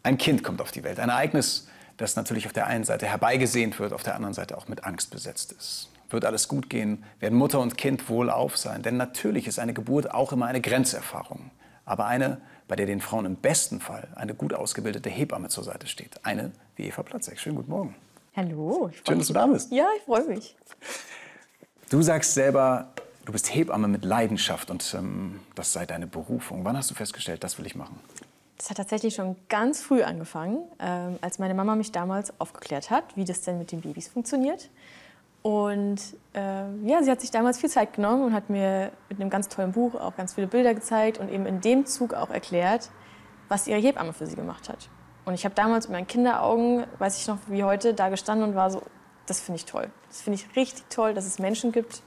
Ein Kind kommt auf die Welt. Ein Ereignis, das natürlich auf der einen Seite herbeigesehnt wird, auf der anderen Seite auch mit Angst besetzt ist. Wird alles gut gehen? Werden Mutter und Kind wohlauf sein? Denn natürlich ist eine Geburt auch immer eine Grenzerfahrung. Aber eine, bei der den Frauen im besten Fall eine gut ausgebildete Hebamme zur Seite steht. Eine wie Eva Platzek. Schönen guten Morgen. Hallo. Schön, dass du da bist. Ja, ich freue mich. Du sagst selber, du bist Hebamme mit Leidenschaft und das sei deine Berufung. Wann hast du festgestellt, das will ich machen? Das hat tatsächlich schon ganz früh angefangen, als meine Mama mich damals aufgeklärt hat, wie das denn mit den Babys funktioniert. Und ja, sie hat sich damals viel Zeit genommen und hat mir mit einem ganz tollen Buch auch ganz viele Bilder gezeigt und eben in dem Zug auch erklärt, was ihre Hebamme für sie gemacht hat. Und ich habe damals mit meinen Kinderaugen, weiß ich noch wie heute, da gestanden und war so, das finde ich toll. Das finde ich richtig toll, dass es Menschen gibt,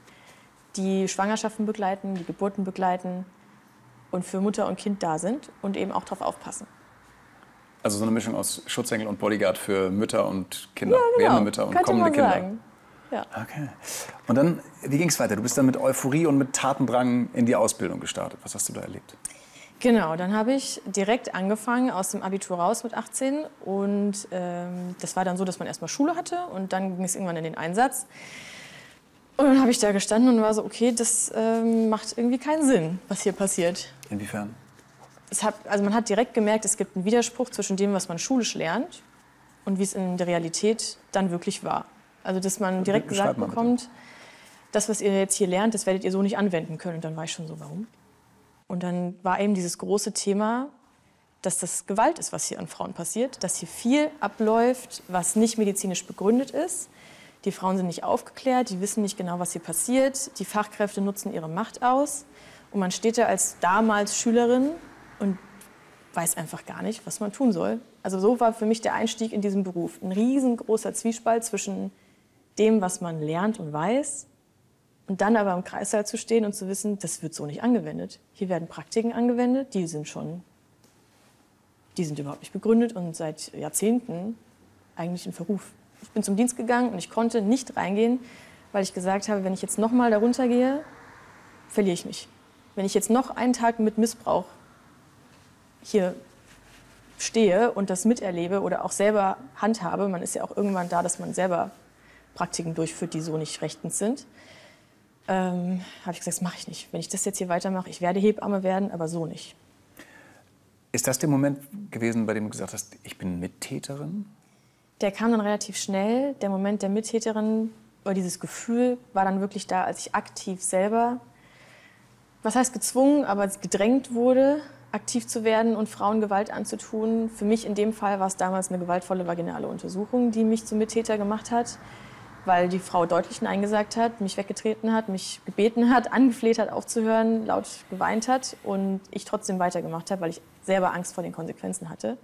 die Schwangerschaften begleiten, die Geburten begleiten und für Mutter und Kind da sind und eben auch darauf aufpassen. Also so eine Mischung aus Schutzengel und Bodyguard für Mütter und Kinder, Ja, genau. werdende Mütter und Könnte kommende man Kinder. sagen. Ja. Okay. Und dann, wie ging es weiter? Du bist dann mit Euphorie und mit Tatendrang in die Ausbildung gestartet. Was hast du da erlebt? Genau, dann habe ich direkt angefangen aus dem Abitur raus mit 18 und das war dann so, dass man erstmal Schule hatte und dann ging es irgendwann in den Einsatz. Und dann habe ich da gestanden und war so, okay, das macht irgendwie keinen Sinn, was hier passiert. Inwiefern? Also man hat direkt gemerkt, es gibt einen Widerspruch zwischen dem, was man schulisch lernt und wie es in der Realität dann wirklich war. Also dass man direkt gesagt bekommt, das, was ihr jetzt hier lernt, das werdet ihr so nicht anwenden können. Und dann war ich schon so, warum? Und dann war eben dieses große Thema, dass das Gewalt ist, was hier an Frauen passiert, dass hier viel abläuft, was nicht medizinisch begründet ist. Die Frauen sind nicht aufgeklärt, die wissen nicht genau, was hier passiert. Die Fachkräfte nutzen ihre Macht aus. Und man steht da als damals Schülerin und weiß einfach gar nicht, was man tun soll. Also so war für mich der Einstieg in diesen Beruf. Ein riesengroßer Zwiespalt zwischen dem, was man lernt und weiß, und dann aber im Kreissaal zu stehen und zu wissen, das wird so nicht angewendet. Hier werden Praktiken angewendet, die sind überhaupt nicht begründet und seit Jahrzehnten eigentlich in Verruf. Ich bin zum Dienst gegangen und ich konnte nicht reingehen, weil ich gesagt habe, wenn ich jetzt noch mal darunter gehe, verliere ich mich. Wenn ich jetzt noch einen Tag mit Missbrauch hier stehe und das miterlebe oder auch selber handhabe, man ist ja auch irgendwann da, dass man selber Praktiken durchführt, die so nicht rechtens sind, habe ich gesagt, das mache ich nicht. Wenn ich das jetzt hier weitermache, ich werde Hebamme werden, aber so nicht. Ist das der Moment gewesen, bei dem du gesagt hast, ich bin Mittäterin? Der kam dann relativ schnell. Der Moment der Mittäterin, oder dieses Gefühl war dann wirklich da, als ich aktiv selber, was heißt gezwungen, aber gedrängt wurde, aktiv zu werden und Frauen Gewalt anzutun. Für mich in dem Fall war es damals eine gewaltvolle vaginale Untersuchung, die mich zum Mittäter gemacht hat, weil die Frau deutlich Nein gesagt hat, mich weggetreten hat, mich gebeten hat, angefleht hat, aufzuhören, laut geweint hat und ich trotzdem weitergemacht habe, weil ich selber Angst vor den Konsequenzen hatte.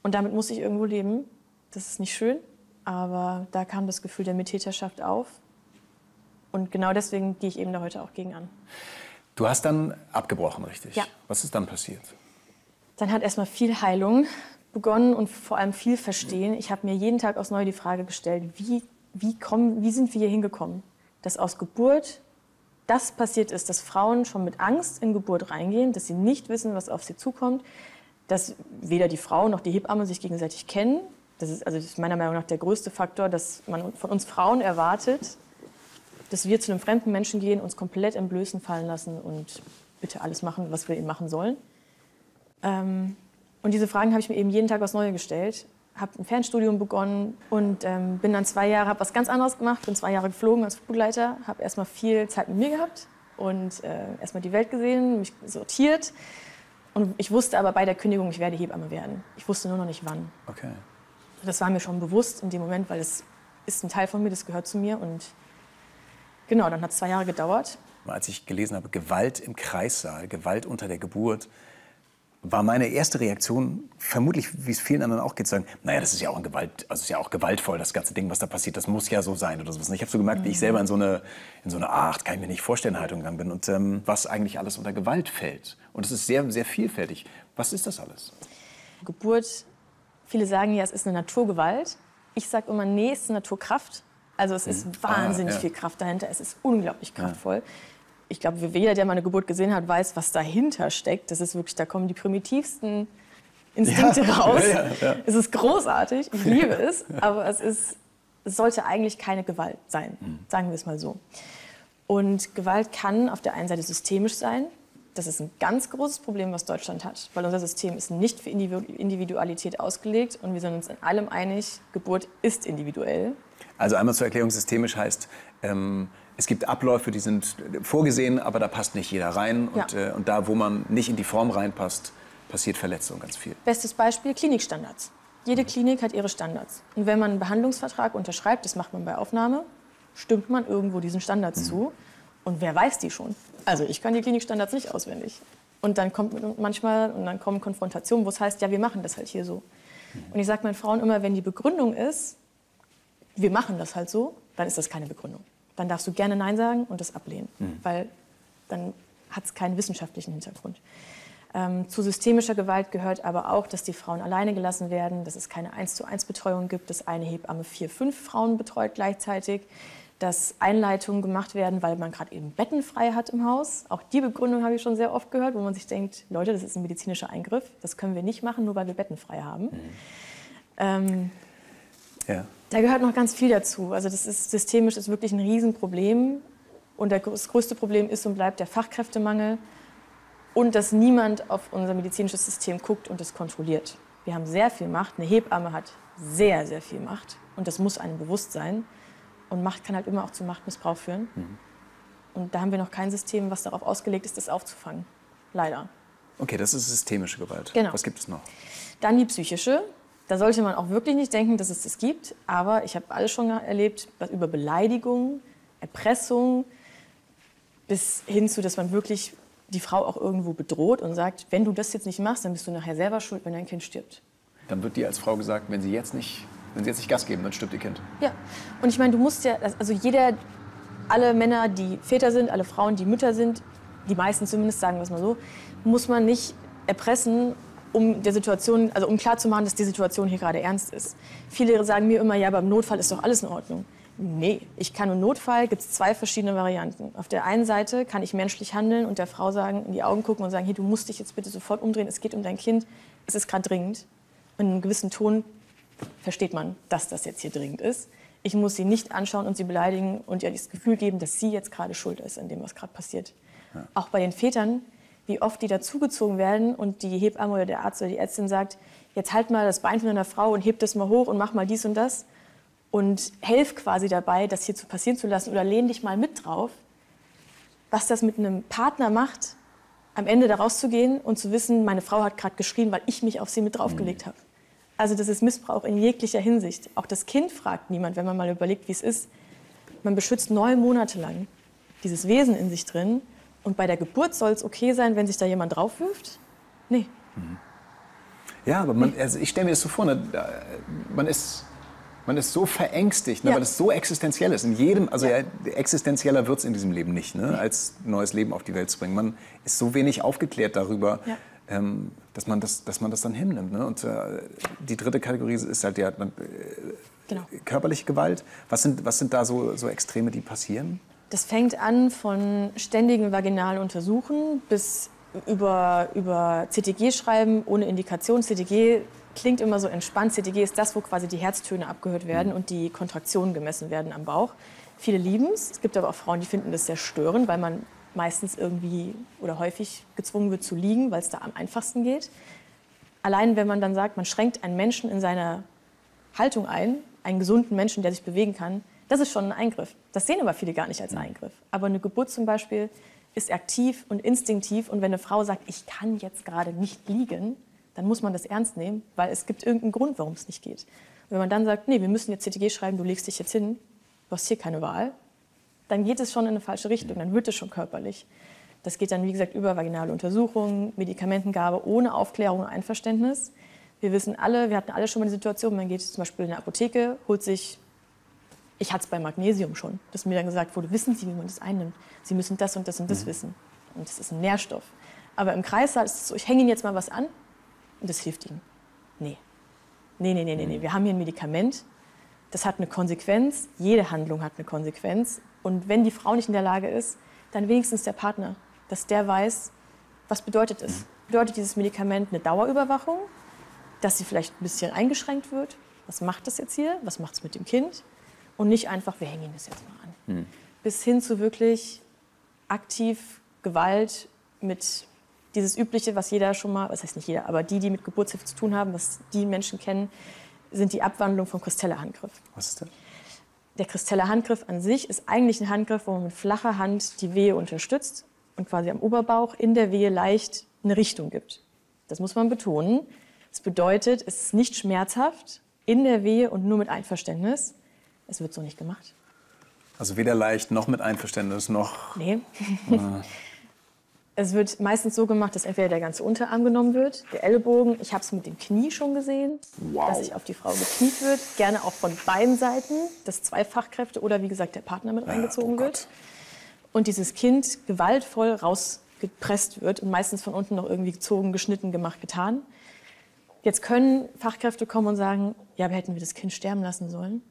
Und damit musste ich irgendwo leben. Das ist nicht schön, aber da kam das Gefühl der Mittäterschaft auf. Und genau deswegen gehe ich eben da heute auch gegen an. Du hast dann abgebrochen, richtig? Ja. Was ist dann passiert? Dann hat erstmal viel Heilung begonnen und vor allem viel Verstehen. Ich habe mir jeden Tag aufs Neue die Frage gestellt, wie sind wir hier hingekommen? Dass aus Geburt das passiert ist, dass Frauen schon mit Angst in Geburt reingehen, dass sie nicht wissen, was auf sie zukommt, dass weder die Frau noch die Hebamme sich gegenseitig kennen. Das ist meiner Meinung nach der größte Faktor, dass man von uns Frauen erwartet, dass wir zu einem fremden Menschen gehen, uns komplett im Blößen fallen lassen und bitte alles machen, was wir eben machen sollen. Und diese Fragen habe ich mir eben jeden Tag aufs Neue gestellt. Habe ein Fernstudium begonnen und bin dann 2 Jahre, habe was ganz anderes gemacht, bin 2 Jahre geflogen als Flugbegleiter, habe erstmal viel Zeit mit mir gehabt und erstmal die Welt gesehen, mich sortiert. Und ich wusste aber bei der Kündigung, ich werde Hebamme werden. Ich wusste nur noch nicht wann. Okay. Das war mir schon bewusst in dem Moment, weil es ist ein Teil von mir, das gehört zu mir. Und genau, dann hat es 2 Jahre gedauert. Als ich gelesen habe, Gewalt im Kreissaal, Gewalt unter der Geburt, war meine erste Reaktion, vermutlich wie es vielen anderen auch geht, zu sagen, naja, das ist ja auch ist ja auch gewaltvoll, das ganze Ding, was da passiert, das muss ja so sein oder sowas. Und ich habe so gemerkt, wie ich selber in so eine Ach, kann ich mir nicht vorstellen, Haltung gegangen bin und was eigentlich alles unter Gewalt fällt. Und es ist sehr, sehr vielfältig. Was ist das alles? Geburt, viele sagen ja, es ist eine Naturgewalt. Ich sage immer, nee, es ist eine Naturkraft. Also es ist wahnsinnig viel Kraft dahinter, es ist unglaublich kraftvoll. Ich glaube, jeder, der mal eine Geburt gesehen hat, weiß, was dahinter steckt. Das ist wirklich, da kommen die primitivsten Instinkte raus. Ja. Es ist großartig, ich liebe es, aber es sollte eigentlich keine Gewalt sein, sagen wir es mal so. Und Gewalt kann auf der einen Seite systemisch sein. Das ist ein ganz großes Problem, was Deutschland hat, weil unser System ist nicht für Individualität ausgelegt und wir sind uns in allem einig, Geburt ist individuell. Also einmal zur Erklärung, systemisch heißt, es gibt Abläufe, die sind vorgesehen, aber da passt nicht jeder rein. Und da, wo man nicht in die Form reinpasst, passiert Verletzung ganz viel. Bestes Beispiel, Klinikstandards. Jede Klinik hat ihre Standards. Und wenn man einen Behandlungsvertrag unterschreibt, das macht man bei Aufnahme, stimmt man irgendwo diesen Standards zu. Und wer weiß die schon? Also ich kann die Klinikstandards nicht auswendig. Und dann kommen Konfrontationen, wo es heißt, ja, wir machen das halt hier so. Und ich sage meinen Frauen immer, wenn die Begründung ist, wir machen das halt so, dann ist das keine Begründung. Dann darfst du gerne Nein sagen und das ablehnen, weil dann hat es keinen wissenschaftlichen Hintergrund. Zu systemischer Gewalt gehört aber auch, dass die Frauen alleine gelassen werden, dass es keine 1:1 Betreuung gibt, dass eine Hebamme 4, 5 Frauen betreut gleichzeitig, dass Einleitungen gemacht werden, weil man gerade eben Betten frei hat im Haus. Auch die Begründung habe ich schon sehr oft gehört, wo man sich denkt, Leute, das ist ein medizinischer Eingriff, das können wir nicht machen, nur weil wir Betten frei haben. Da gehört noch ganz viel dazu. Also das ist systemisch ist wirklich ein Riesenproblem. Und das größte Problem ist und bleibt der Fachkräftemangel und dass niemand auf unser medizinisches System guckt und es kontrolliert. Wir haben sehr viel Macht. Eine Hebamme hat sehr, sehr viel Macht. Und das muss einem bewusst sein. Und Macht kann halt immer auch zu Machtmissbrauch führen. Und da haben wir noch kein System, was darauf ausgelegt ist, das aufzufangen. Leider. Okay, das ist systemische Gewalt. Genau. Was gibt es noch? Dann die psychische. Da sollte man auch wirklich nicht denken, dass es das gibt. Aber ich habe alles schon erlebt, über Beleidigung, Erpressung, bis hin zu, dass man wirklich die Frau auch irgendwo bedroht und sagt, wenn du das jetzt nicht machst, dann bist du nachher selber schuld, wenn dein Kind stirbt. Dann wird dir als Frau gesagt, wenn sie jetzt nicht Gas geben, dann stirbt ihr Kind. Ja, und ich meine, du musst ja, also alle Männer, die Väter sind, alle Frauen, die Mütter sind, die meisten zumindest, sagen wir es mal so, muss man nicht erpressen, um klarzumachen, dass die Situation hier gerade ernst ist. Viele sagen mir immer, ja, aber im Notfall ist doch alles in Ordnung. Nee, im Notfall gibt es 2 verschiedene Varianten. Auf der einen Seite kann ich menschlich handeln und der Frau sagen, in die Augen gucken und sagen, hey, du musst dich jetzt bitte sofort umdrehen, es geht um dein Kind, es ist gerade dringend. Und in einem gewissen Ton versteht man, dass das jetzt hier dringend ist. Ich muss sie nicht anschauen und sie beleidigen und ihr das Gefühl geben, dass sie jetzt gerade schuld ist an dem, was gerade passiert. Ja. Auch bei den Vätern, wie oft die dazugezogen werden und die Hebamme oder der Arzt oder die Ärztin sagt, jetzt halt mal das Bein von deiner Frau und heb das mal hoch und mach mal dies und das und helf quasi dabei, das hier passieren zu lassen oder lehn dich mal mit drauf. Was das mit einem Partner macht, am Ende da rauszugehen und zu wissen, meine Frau hat gerade geschrien, weil ich mich auf sie mit draufgelegt habe. Also das ist Missbrauch in jeglicher Hinsicht. Auch das Kind fragt niemand, wenn man mal überlegt, wie es ist. Man beschützt 9 Monate lang dieses Wesen in sich drin. Und bei der Geburt soll es okay sein, wenn sich da jemand draufwirft? Nee. Ja, aber ich stelle mir das so vor, ne, man ist so verängstigt, ne, Ja. weil es so existenziell ist. Existenzieller wird es in diesem Leben nicht, ne, als neues Leben auf die Welt zu bringen. Man ist so wenig aufgeklärt darüber, dass man das dann hinnimmt. Ne? Und die dritte Kategorie ist halt körperliche Gewalt. Was sind da so Extreme, die passieren? Das fängt an von ständigen vaginalen Untersuchen bis über CTG schreiben ohne Indikation. CTG klingt immer so entspannt. CTG ist das, wo quasi die Herztöne abgehört werden und die Kontraktionen gemessen werden am Bauch. Viele lieben es. Es gibt aber auch Frauen, die finden das sehr störend, weil man meistens irgendwie oder häufig gezwungen wird zu liegen, weil es da am einfachsten geht. Allein wenn man dann sagt, man schränkt einen Menschen in seiner Haltung ein, einen gesunden Menschen, der sich bewegen kann, das ist schon ein Eingriff. Das sehen aber viele gar nicht als Eingriff. Aber eine Geburt zum Beispiel ist aktiv und instinktiv. Und wenn eine Frau sagt, ich kann jetzt gerade nicht liegen, dann muss man das ernst nehmen, weil es gibt irgendeinen Grund, warum es nicht geht. Und wenn man dann sagt, nee, wir müssen jetzt CTG schreiben, du legst dich jetzt hin, du hast hier keine Wahl, dann geht es schon in eine falsche Richtung, dann wird es schon körperlich. Das geht dann, wie gesagt, über vaginale Untersuchungen, Medikamentengabe ohne Aufklärung und Einverständnis. Wir hatten alle schon mal die Situation, man geht zum Beispiel in eine Apotheke, holt sich, ich hatte es bei Magnesium schon, dass mir dann gesagt wurde, wissen Sie, wie man das einnimmt? Sie müssen das und das und das wissen. Und das ist ein Nährstoff. Aber im Kreissaal ist es so, ich hänge Ihnen jetzt mal was an und das hilft Ihnen. Nee. Wir haben hier ein Medikament, das hat eine Konsequenz, jede Handlung hat eine Konsequenz. Und wenn die Frau nicht in der Lage ist, dann wenigstens der Partner, dass der weiß, was bedeutet es. Bedeutet dieses Medikament eine Dauerüberwachung? dass sie vielleicht ein bisschen eingeschränkt wird. Was macht das jetzt hier? Was macht es mit dem Kind? Und nicht einfach, wir hängen ihn das jetzt mal an. Bis hin zu wirklich aktiv Gewalt mit dieses Übliche, was jeder schon mal, was heißt nicht jeder, aber die mit Geburtshilfe zu tun haben, was die Menschen kennen, sind die Abwandlung vom Kristeller-Handgriff. Was ist das? Der Kristeller-Handgriff an sich ist eigentlich ein Handgriff, wo man mit flacher Hand die Wehe unterstützt und quasi am Oberbauch in der Wehe leicht eine Richtung gibt. Das muss man betonen. Das bedeutet, es ist nicht schmerzhaft, in der Wehe und nur mit Einverständnis. Es wird so nicht gemacht. Also weder leicht noch mit Einverständnis noch... Nee. Es wird meistens so gemacht, dass entweder der ganze Unterarm genommen wird, der Ellbogen. Ich habe es mit dem Knie schon gesehen, dass sich auf die Frau gekniet wird. Gerne auch von beiden Seiten, dass zwei Fachkräfte oder wie gesagt der Partner mit reingezogen wird. Und dieses Kind gewaltvoll rausgepresst wird und meistens von unten noch irgendwie gezogen, geschnitten, gemacht, getan. Jetzt können Fachkräfte kommen und sagen, ja, aber hätten wir das Kind sterben lassen sollen?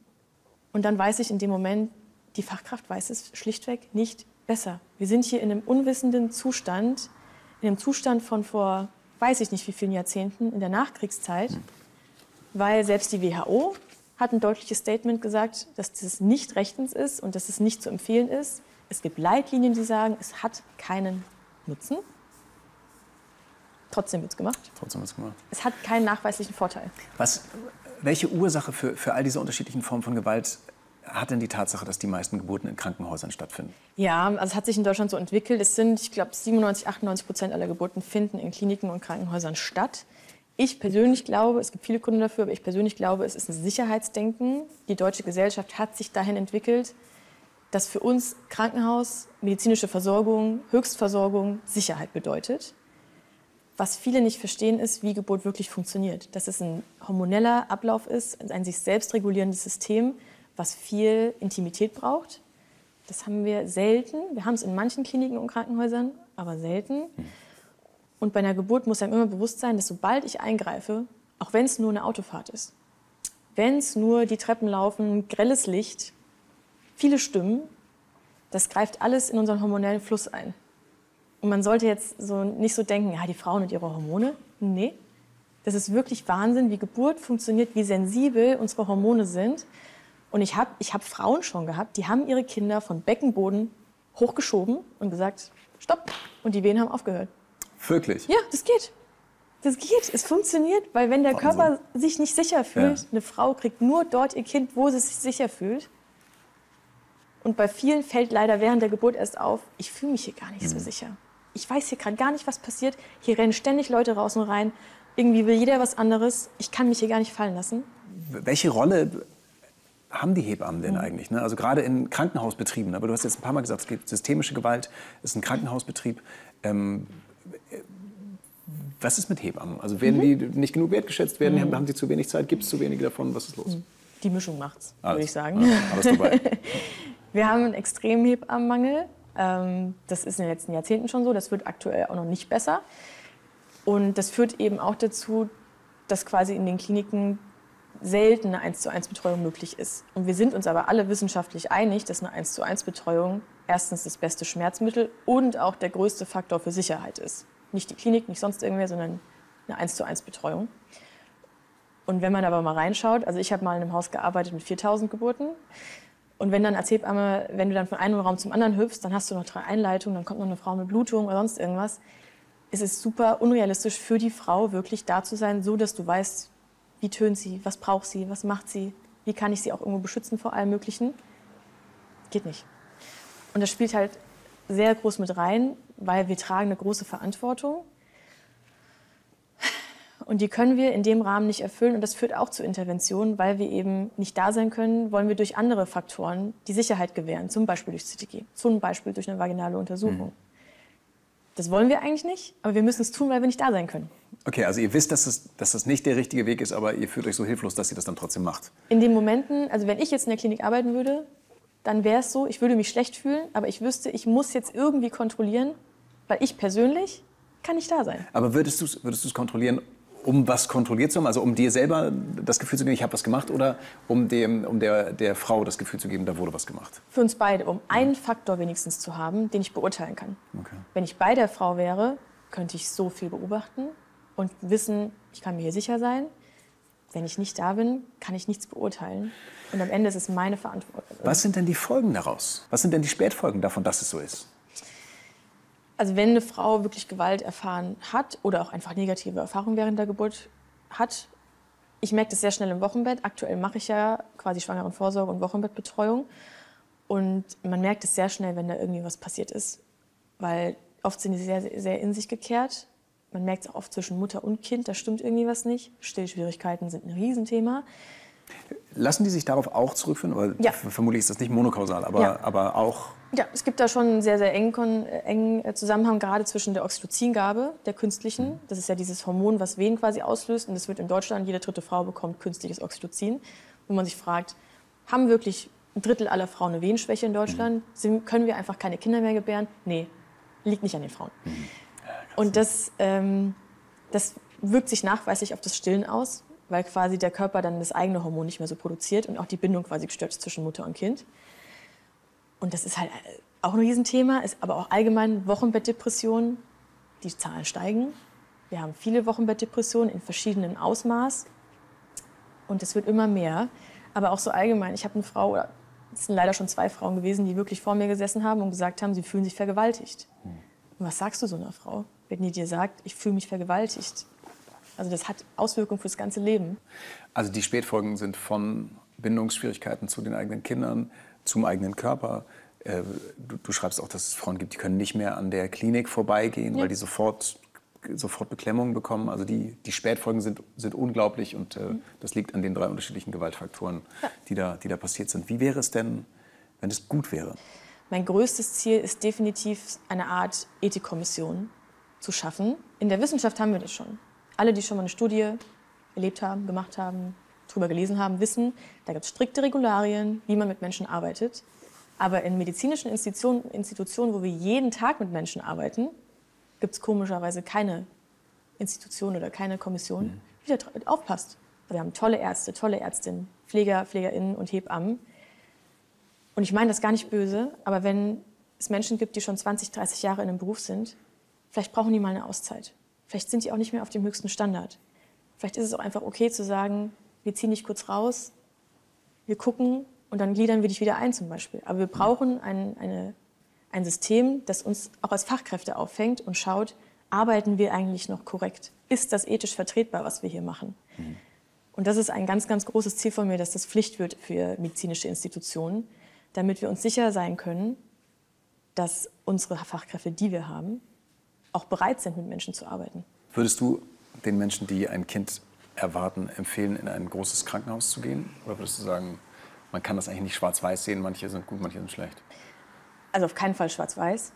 Und dann weiß ich in dem Moment, die Fachkraft weiß es schlichtweg nicht besser. Wir sind hier in einem unwissenden Zustand, in einem Zustand von vor, weiß ich nicht wie vielen Jahrzehnten, in der Nachkriegszeit, weil selbst die WHO hat ein deutliches Statement gesagt, dass das nicht rechtens ist und dass es nicht zu empfehlen ist. Es gibt Leitlinien, die sagen, es hat keinen Nutzen. Trotzdem wird es gemacht. Es hat keinen nachweislichen Vorteil. Welche Ursache für all diese unterschiedlichen Formen von Gewalt hat denn die Tatsache, dass die meisten Geburten in Krankenhäusern stattfinden? Ja, also es hat sich in Deutschland so entwickelt. Es sind, ich glaube, 97-98% aller Geburten finden in Kliniken und Krankenhäusern statt. Ich persönlich glaube, es gibt viele Gründe dafür, aber ich persönlich glaube, es ist ein Sicherheitsdenken. Die deutsche Gesellschaft hat sich dahin entwickelt, dass für uns Krankenhaus, medizinische Versorgung, Höchstversorgung Sicherheit bedeutet. Was viele nicht verstehen, ist, wie Geburt wirklich funktioniert. Dass es ein hormoneller Ablauf ist, ein sich selbst regulierendes System, was viel Intimität braucht. Das haben wir selten. Wir haben es in manchen Kliniken und Krankenhäusern, aber selten. Und bei einer Geburt muss einem immer bewusst sein, dass sobald ich eingreife, auch wenn es nur eine Autofahrt ist, wenn es nur die Treppen laufen, grelles Licht, viele Stimmen, das greift alles in unseren hormonellen Fluss ein. Und man sollte jetzt nicht so denken, ja, die Frauen und ihre Hormone. Nee, das ist wirklich Wahnsinn, wie Geburt funktioniert, wie sensibel unsere Hormone sind. Und ich hab Frauen schon gehabt, die haben ihre Kinder von Beckenboden hochgeschoben und gesagt, stopp. Und die Wehen haben aufgehört. Wirklich? Ja, das geht. Das geht. Es funktioniert, weil wenn der Körper sich nicht sicher fühlt, eine Frau kriegt nur dort ihr Kind, wo sie sich sicher fühlt. Und bei vielen fällt leider während der Geburt erst auf, ich fühle mich hier gar nicht so sicher. Ich weiß hier gerade gar nicht, was passiert. Hier rennen ständig Leute raus und rein. Irgendwie will jeder was anderes. Ich kann mich hier gar nicht fallen lassen. Welche Rolle haben die Hebammen denn eigentlich? Ne? Also gerade in Krankenhausbetrieben. Aber du hast jetzt ein paar Mal gesagt, es gibt systemische Gewalt, es ist ein Krankenhausbetrieb. Was ist mit Hebammen? Also werden die nicht genug wertgeschätzt? Haben sie zu wenig Zeit? Gibt es zu wenige davon? Was ist los? Die Mischung macht's, würde ich sagen. Ja, alles dabei. Wir haben einen extremen Hebammenmangel. Das ist in den letzten Jahrzehnten schon so. Das wird aktuell auch noch nicht besser. Und das führt eben auch dazu, dass quasi in den Kliniken selten eine 1:1-Betreuung möglich ist. Und wir sind uns aber alle wissenschaftlich einig, dass eine 1:1-Betreuung erstens das beste Schmerzmittel und auch der größte Faktor für Sicherheit ist. Nicht die Klinik, nicht sonst irgendwer, sondern eine 1:1-Betreuung. Und wenn man aber mal reinschaut, also ich habe mal in einem Haus gearbeitet mit 4000 Geburten. Und wenn dann als Hebamme, wenn du dann von einem Raum zum anderen hüpfst, dann hast du noch 3 Einleitungen, dann kommt noch eine Frau mit Blutung oder sonst irgendwas. Es ist super unrealistisch für die Frau, wirklich da zu sein, so dass du weißt, wie tönt sie, was braucht sie, was macht sie, wie kann ich sie auch irgendwo beschützen vor allem Möglichen. Geht nicht. Und das spielt halt sehr groß mit rein, weil wir tragen eine große Verantwortung. Und die können wir in dem Rahmen nicht erfüllen. Und das führt auch zu Interventionen, weil wir eben nicht da sein können, wollen wir durch andere Faktoren die Sicherheit gewähren. Zum Beispiel durch CTG, zum Beispiel durch eine vaginale Untersuchung. Das wollen wir eigentlich nicht, aber wir müssen es tun, weil wir nicht da sein können. Okay, also ihr wisst, dass das nicht der richtige Weg ist, aber ihr fühlt euch so hilflos, dass ihr das dann trotzdem macht. In den Momenten, also wenn ich jetzt in der Klinik arbeiten würde, dann wäre es so, ich würde mich schlecht fühlen, aber ich wüsste, ich muss jetzt irgendwie kontrollieren, weil ich persönlich kann nicht da sein. Aber würdest du es kontrollieren, um was kontrolliert zu haben? Also um dir selber das Gefühl zu geben, ich habe was gemacht, oder um der Frau das Gefühl zu geben, da wurde was gemacht? Für uns beide, um einen Faktor wenigstens zu haben, den ich beurteilen kann. Okay. Wenn ich bei der Frau wäre, könnte ich so viel beobachten und wissen, ich kann mir hier sicher sein. wenn ich nicht da bin, kann ich nichts beurteilen. Und am Ende ist es meine Verantwortung. Was sind denn die Folgen daraus? Was sind denn die Spätfolgen davon, dass es so ist? Also wenn eine Frau wirklich Gewalt erfahren hat oder auch einfach negative Erfahrungen während der Geburt hat, ich merke das sehr schnell im Wochenbett. Aktuell mache ich ja quasi Schwangerenvorsorge und Wochenbettbetreuung. Und man merkt es sehr schnell, wenn da irgendwie was passiert ist. Weil oft sind die sehr, sehr in sich gekehrt. Man merkt es auch oft zwischen Mutter und Kind, da stimmt irgendwie was nicht. Stillschwierigkeiten sind ein Riesenthema. Lassen die sich darauf auch zurückführen? Oder Ja. Vermutlich ist das nicht monokausal, Ja. aber auch... Ja, es gibt da schon einen sehr, sehr engen Zusammenhang, gerade zwischen der Oxytocingabe, der künstlichen. Das ist ja dieses Hormon, was Wehen quasi auslöst. Und das wird in Deutschland, jede dritte Frau bekommt künstliches Oxytocin. Wo man sich fragt, haben wirklich ein Drittel aller Frauen eine Wehenschwäche in Deutschland? Können wir einfach keine Kinder mehr gebären? Nee, liegt nicht an den Frauen. Und das wirkt sich nachweislich auf das Stillen aus, weil quasi der Körper dann das eigene Hormon nicht mehr so produziert und auch die Bindung quasi gestört ist zwischen Mutter und Kind. Und das ist halt auch ein Riesenthema, ist aber auch allgemein Wochenbettdepressionen. Die Zahlen steigen. Wir haben viele Wochenbettdepressionen in verschiedenem Ausmaß. Und es wird immer mehr. Aber auch so allgemein. Ich habe eine Frau, oder es sind leider schon 2 Frauen gewesen, die wirklich vor mir gesessen haben und gesagt haben, sie fühlen sich vergewaltigt. Und was sagst du so einer Frau, wenn die dir sagt, ich fühle mich vergewaltigt? Also das hat Auswirkungen fürs ganze Leben. Also die Spätfolgen sind von Bindungsschwierigkeiten zu den eigenen Kindern, zum eigenen Körper. Du schreibst auch, dass es Frauen gibt, die können nicht mehr an der Klinik vorbeigehen, weil die sofort Beklemmungen bekommen. Also die Spätfolgen sind unglaublich und das liegt an den 3 unterschiedlichen Gewaltfaktoren, die da passiert sind. Wie wäre es denn, wenn es gut wäre? Mein größtes Ziel ist definitiv, eine Art Ethikkommission zu schaffen. In der Wissenschaft haben wir das schon. Alle, die schon mal eine Studie erlebt haben, gemacht haben, drüber gelesen haben, wissen, da gibt es strikte Regularien, wie man mit Menschen arbeitet. Aber in medizinischen Institutionen, wo wir jeden Tag mit Menschen arbeiten, gibt es komischerweise keine Institution oder keine Kommission, die da aufpasst. Wir haben tolle Ärzte, tolle Ärztinnen, Pfleger, Pflegerinnen und Hebammen. Und ich meine das gar nicht böse, aber wenn es Menschen gibt, die schon 20, 30 Jahre in einem Beruf sind, vielleicht brauchen die mal eine Auszeit. Vielleicht sind die auch nicht mehr auf dem höchsten Standard. Vielleicht ist es auch einfach okay zu sagen, wir ziehen dich kurz raus, wir gucken und dann gliedern wir dich wieder ein zum Beispiel. Aber wir brauchen ein System, das uns auch als Fachkräfte auffängt und schaut, arbeiten wir eigentlich noch korrekt? Ist das ethisch vertretbar, was wir hier machen? Und das ist ein ganz, ganz großes Ziel von mir, dass das Pflicht wird für medizinische Institutionen, damit wir uns sicher sein können, dass unsere Fachkräfte, die wir haben, auch bereit sind, mit Menschen zu arbeiten. Würdest du den Menschen, die ein Kind erwarten, empfehlen, in ein großes Krankenhaus zu gehen? Oder würdest du sagen, man kann das eigentlich nicht schwarz-weiß sehen, manche sind gut, manche sind schlecht? Also auf keinen Fall schwarz-weiß.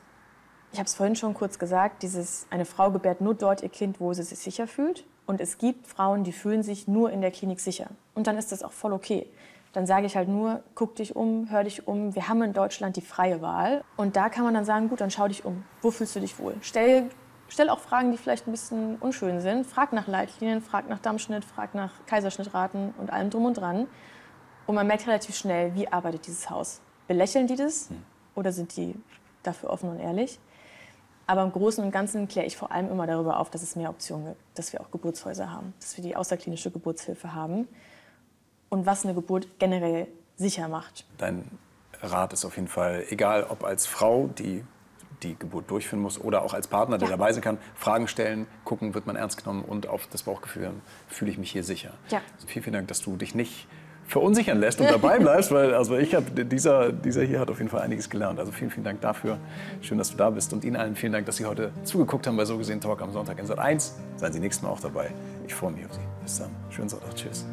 Ich habe es vorhin schon kurz gesagt, eine Frau gebärt nur dort ihr Kind, wo sie sich sicher fühlt. Und es gibt Frauen, die fühlen sich nur in der Klinik sicher. Und dann ist das auch voll okay. Dann sage ich halt nur, guck dich um, hör dich um. Wir haben in Deutschland die freie Wahl. Und da kann man dann sagen, gut, dann schau dich um. Wo fühlst du dich wohl? Stell auch Fragen, die vielleicht ein bisschen unschön sind. Frag nach Leitlinien, frag nach Dammschnitt, frag nach Kaiserschnittraten und allem drum und dran. Und man merkt relativ schnell, wie arbeitet dieses Haus. Belächeln die das oder sind die dafür offen und ehrlich? Aber im Großen und Ganzen kläre ich vor allem immer darüber auf, dass es mehr Optionen gibt. Dass wir auch Geburtshäuser haben, dass wir die außerklinische Geburtshilfe haben. Und was eine Geburt generell sicher macht. Dein Rat ist auf jeden Fall, egal ob als Frau, die die Geburt durchführen muss, oder auch als Partner, der dabei sein kann, Fragen stellen, gucken, wird man ernst genommen und auf das Bauchgefühl hören, fühle ich mich hier sicher. Ja. Also vielen Dank, dass du dich nicht verunsichern lässt und dabei bleibst, weil dieser hier hat auf jeden Fall einiges gelernt. Also vielen Dank dafür. Schön, dass du da bist. Und Ihnen allen vielen Dank, dass Sie heute zugeguckt haben bei So gesehen Talk am Sonntag in Sat.1. Seien Sie nächstes Mal auch dabei. Ich freue mich auf Sie. Bis dann. Schönen Sonntag. Tschüss.